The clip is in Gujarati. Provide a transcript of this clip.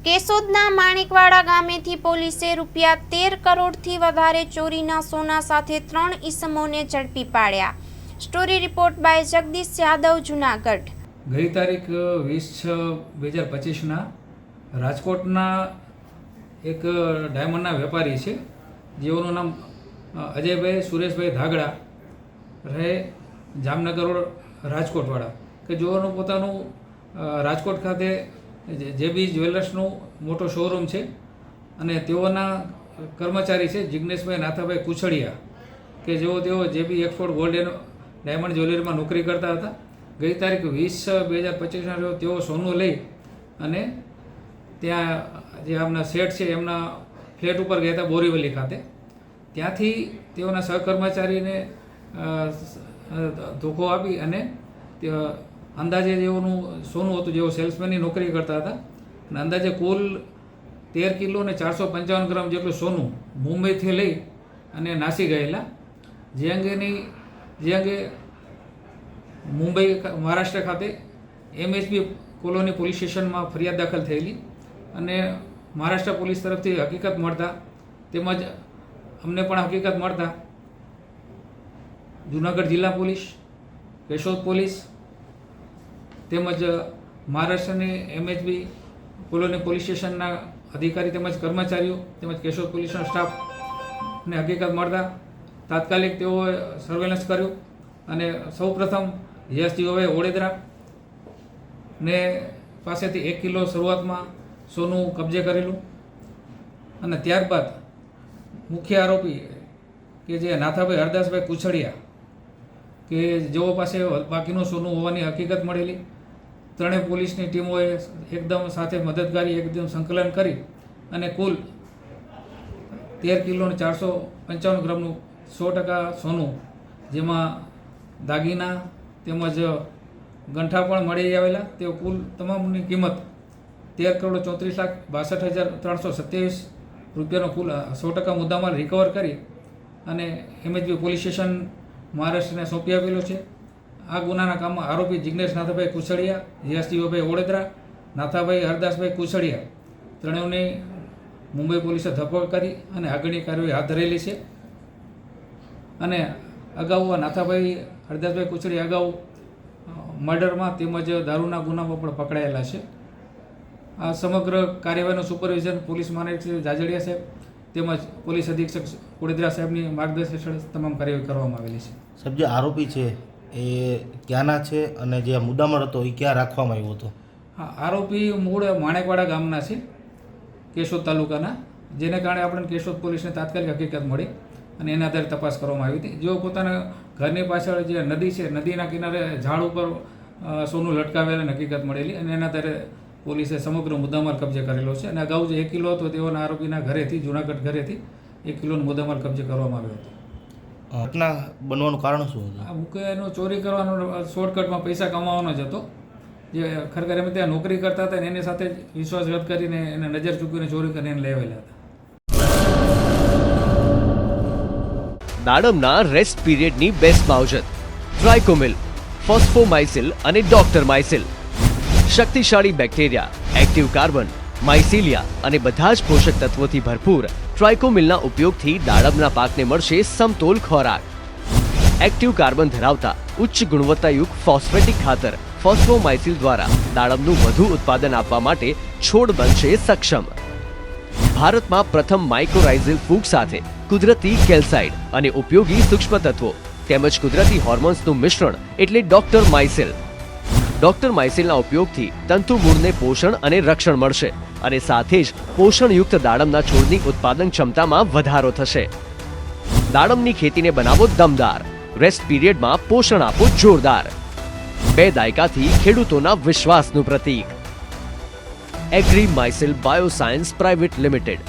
કેશોદના માણેકવાડા ગામેથી પોલીસે ₹13 કરોડથી વધારે ચોરીના સોના સાથે 3 ઈસમોને ઝડપી પાડ્યા. Story report by Jagdish Yadav, Junagadh. ગઈ તારીખ 20/6/2025ના રાજકોટના એક ડાયમંડના વેપારી છે, જેઓનું નામ અજયભાઈ સુરેશભાઈ ધાગડા, રહે જામનગર રોડ, રાજકોટવાળા, કે જેઓનું પોતાનું રાજકોટ ખાતે જેબી જ્વેલર્સનું મોટો શોરૂમ છે અને તેઓના કર્મચારી છે જિગ્નેશભાઈ નાથાભાઈ કુછડિયા, કે તેઓ જેબી એક્સપોર્ટ ગોલ્ડ એન્ડ ડાયમંડ જ્વેલરીમાં નોકરી કરતા હતા. ગઈ તારીખ 20/6/2025ના રોજ તેઓ સોનું લઈ અને ત્યાં જે આમના શેઠ છે એમના ફ્લેટ ઉપર ગયા હતા બોરીવલી ખાતે. ત્યાંથી તેઓના સહકર્મચારીને ધોકો આપી અને અંદાજે જેઓનું સોનું હતું, જેઓ સેલ્સમેનની નોકરી કરતા હતા, અને અંદાજે કુલ 13 કિલો અને 455 ગ્રામ જેટલું સોનું મુંબઈથી લઈ અને નાસી ગયેલા. જે અંગે મુંબઈ મહારાષ્ટ્ર ખાતે MHB કોલોની પોલીસ સ્ટેશનમાં ફરિયાદ દાખલ થયેલી અને મહારાષ્ટ્ર પોલીસ તરફથી હકીકત મળતા તેમજ અમને પણ હકીકત મળતા જૂનાગઢ જિલ્લા પોલીસ, કેશોદ પોલીસ તેમજ મહારાષ્ટ્રની MHB કોલોની પોલીસ સ્ટેશનના અધિકારી તેમજ કર્મચારીઓ તેમજ કેશોદ પોલીસનો સ્ટાફને હકીકત મળતા તાત્કાલિક તેઓએ સર્વેલન્સ કર્યું અને સૌપ્રથમ યશજીભાઈ ઓળેદરા ને પાસેથી 1 કિલો શરૂઆતમાં સોનું કબજે કરેલું અને ત્યારબાદ મુખ્ય આરોપી કે જે નાથાભાઈ હરદાસભાઈ કુછડિયા, કે જેઓ પાસે બાકીનું સોનું હોવાની હકીકત મળેલી. ત્રણેય પોલીસની ટીમોએ એકદમ સાથે મદદગારી એકદમ સંકલન કરી અને કુલ 13 કિલો અને 455 ગ્રામનું 100% સોનું, જેમાં દાગીના તેમજ ગંઠા પણ મળી આવેલા, તે કુલ તમામની કિંમત 13,34,62,327 રૂપિયાનો કુલ 100% મુદ્દામાલ રિકવર કરી અને MHB પોલીસ સ્ટેશન મહારાષ્ટ્રને સોંપી આપેલો છે. આ ગુનાના કામમાં આરોપી જિગ્નેશ નાથાભાઈ કુછડિયા, યશજીભાઈ ઓળેદરા, નાથાભાઈ હરદાસભાઈ કુછડિયા ત્રણેયની મુંબઈ પોલીસે ધરપકડ કરી અને આગળની કાર્યવાહી હાથ ધરેલી છે. અને અગાઉ નાથાભાઈ હરદાસભાઈ કુછડિયા અગાઉ મર્ડરમાં તેમજ દારૂના ગુનામાં પણ પકડાયેલા છે. આ સમગ્ર કાર્યવાહીનું સુપરવિઝન પોલીસ મહાનિરીક્ષક જાજડિયા સાહેબ તેમજ પોલીસ અધિક્ષક ઓળેદરા સાહેબની માર્ગદર્શન હેઠળ તમામ કાર્યવાહી કરવામાં આવેલી છે. સાહેબ, જે આરોપી છે એ ક્યાંના છે અને જે મુદ્દામાલ હતો એ ક્યાં રાખવામાં આવ્યો હતો? હા, આરોપી મૂળ માણેકવાડા ગામના છે, કેશોદ તાલુકાના, જેને કારણે આપણને કેશોદ પોલીસને તાત્કાલિક હકીકત મળી અને એના આધારે તપાસ કરવામાં આવી હતી. જેઓ પોતાના ઘરની પાછળ જે નદી છે, નદીના કિનારે ઝાડ ઉપર સોનું લટકાવેલા હકીકત મળેલી અને એના આધારે પોલીસે સમગ્ર મુદ્દામાલ કબજે કરેલો છે. અને અગાઉ જે 1 કિલો હતો તેઓના આરોપીના ઘરેથી, જૂનાગઢ ઘરેથી 1 કિલોનો મુદ્દામાલ કબજે કરવામાં આવ્યો હતો. ઘટના બનવાનું કારણ શું હતું? આ મુખ્યનો ચોરી કરવાનો શોર્ટકટમાં પૈસા કમાવાનો જ હતો. જે ખરેખર એમ ત્યાં નોકરી કરતા હતા અને એની સાથે જ વિશ્વાસઘાત કરીને એને નજર ચૂકવીને ચોરી કરીને એને લેવાયેલા હતા. દાડમના રેસ્ટ પીરિયડની બેસ્ટ માવજત ટ્રાઇકોમિલ, ફોસ્ફોમાઇસિલ અને ડોક્ટર માઇસિલ. શક્તિશાળી બેક્ટેરિયા, એક્ટિવ કાર્બન, માઇસિલિયા અને બધા જ પોષક તત્વોથી ભરપૂર ટ્રાઇકોમિલના ઉપયોગથી દાડમના પાકને મળશે સમતોલ ખોરાક. એક્ટિવ કાર્બન ધરાવતા ઉચ્ચ ગુણવત્તાયુક્ત ફોસ્ફેટિક ખાતર ફોસ્ફોમાઇસિલ દ્વારા દાડમનું વધુ ઉત્પાદન આપવા માટે છોડ બનશે સક્ષમ. ભારતમાં પ્રથમ માઇક્રોરાઇઝલ ફૂગ સાથે કુદરતી કેલ્સાઇડ અને ઉપયોગી સૂક્ષ્મ તત્વો તેમજ કુદરતી હોર્મોન્સનું મિશ્રણ એટલે ડોક્ટર માઇસિલ. ડોક્ટર માઇસિલના ઉપયોગથી તંતુ મૂળને પોષણ અને રક્ષણ મળશે અને સાથે જ પોષણયુક્ત દાડમના છોડની ઉત્પાદન ક્ષમતામાં વધારો થશે. દાડમની ખેતીને બનાવો દમદાર, રેસ્ટ પીરિયડમાં પોષણ આપો જોરદાર. 2 દાયકાથી ખેડૂતોના વિશ્વાસનું પ્રતીક. Agri Mycil Bioscience Private limited.